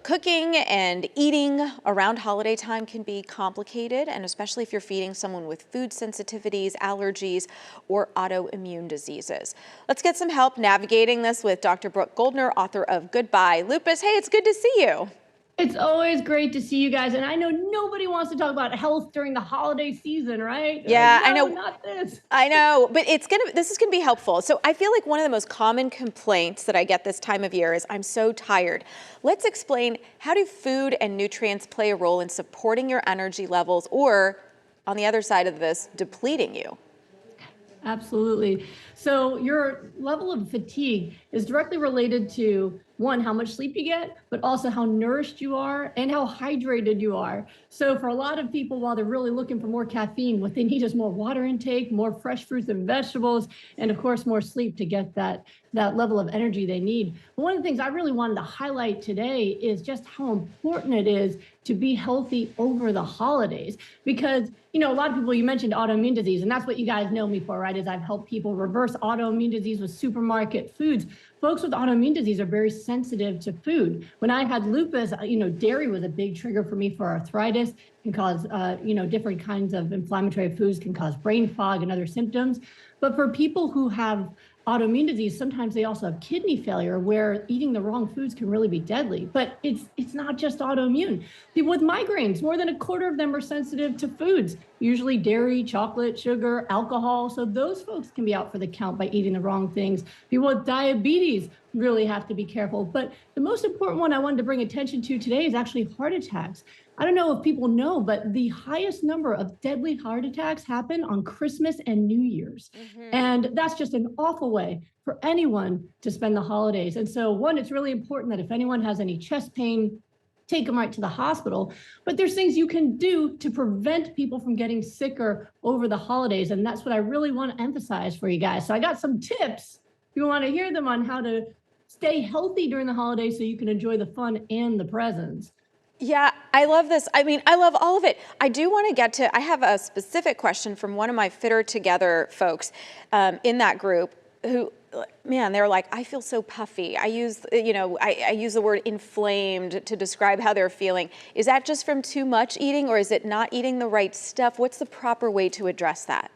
Cooking and eating around holiday time can be complicated, and especially if you're feeding someone with food sensitivities, allergies, or autoimmune diseases. Let's get some help navigating this with Dr. Brooke Golcner, author of Goodbye Lupus. Hey, it's good to see you. It's always great to see you guys, and I know nobody wants to talk about health during the holiday season, right? Yeah, Like, I no, know. not this. I know, but this is gonna be helpful. So I feel like one of the most common complaints that I get this time of year is I'm so tired. Let's explain, how do food and nutrients play a role in supporting your energy levels, or on the other side of this, depleting you? Absolutely. So your level of fatigue is directly related to, one, how much sleep you get, but also how nourished you are and how hydrated you are. So for a lot of people, while they're really looking for more caffeine, what they need is more water intake, more fresh fruits and vegetables, and of course, more sleep to get that level of energy they need. But one of the things I really wanted to highlight today is just how important it is to be healthy over the holidays. Because, you know, a lot of people, you mentioned autoimmune disease, and that's what you guys know me for, right? Is I've helped people reverse autoimmune disease with supermarket foods. Folks with autoimmune disease are very sensitive to food. When I had lupus, dairy was a big trigger for me for arthritis, can cause, different kinds of inflammatory foods can cause brain fog and other symptoms. But for people who have autoimmune disease, sometimes they also have kidney failure, where eating the wrong foods can really be deadly. But it's not just autoimmune. People with migraines, more than a quarter of them are sensitive to foods, usually dairy, chocolate, sugar, alcohol. So those folks can be out for the count by eating the wrong things. People with diabetes really have to be careful. But the most important one I wanted to bring attention to today is actually heart attacks. I don't know if people know, but the highest number of deadly heart attacks happen on Christmas and New Year's. And that's just an awful way for anyone to spend the holidays. And so, one, it's really important that if anyone has any chest pain, take them right to the hospital. But there's things you can do to prevent people from getting sicker over the holidays. And that's what I really want to emphasize for you guys. So I got some tips, if you want to hear them, on how to stay healthy during the holidays so you can enjoy the fun and the presents. Yeah, I love this. I mean, I love all of it. I do want to get to, I have a specific question from one of my Fitter Together folks in that group who, man, they're like, I feel so puffy. I use, I use the word inflamed to describe how they're feeling. Is that just from too much eating, or is it not eating the right stuff? What's the proper way to address that?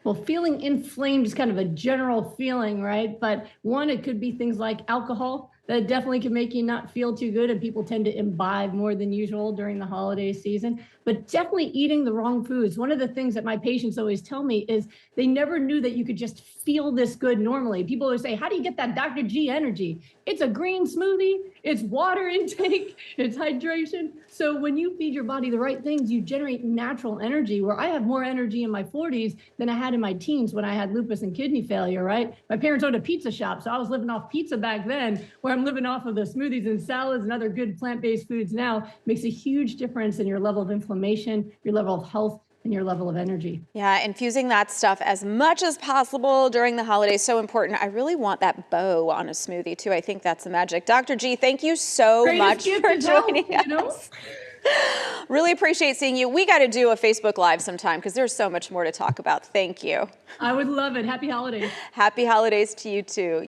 Well, feeling inflamed is kind of a general feeling, right? But one, it could be things like alcohol that definitely can make you not feel too good, and people tend to imbibe more than usual during the holiday season. But definitely eating the wrong foods. One of the things that my patients always tell me is they never knew that you could just feel this good normally. People always say, how do you get that Dr. G energy? It's a green smoothie, it's water intake, it's hydration. So when you feed your body the right things, you generate natural energy, where I have more energy in my 40s than I had in my teens when I had lupus and kidney failure, right? My parents owned a pizza shop, so I was living off pizza back then, where I'm living off of the smoothies and salads and other good plant-based foods now. Makes a huge difference in your level of inflammation, your level of health, and your level of energy. Yeah, infusing that stuff as much as possible during the holidays, so important. I really want that bow on a smoothie too. I think that's the magic. Dr. G, thank you so much for joining us. Really appreciate seeing you. We got to do a Facebook Live sometime because there's so much more to talk about. Thank you. I would love it. Happy holidays. Happy holidays to you too.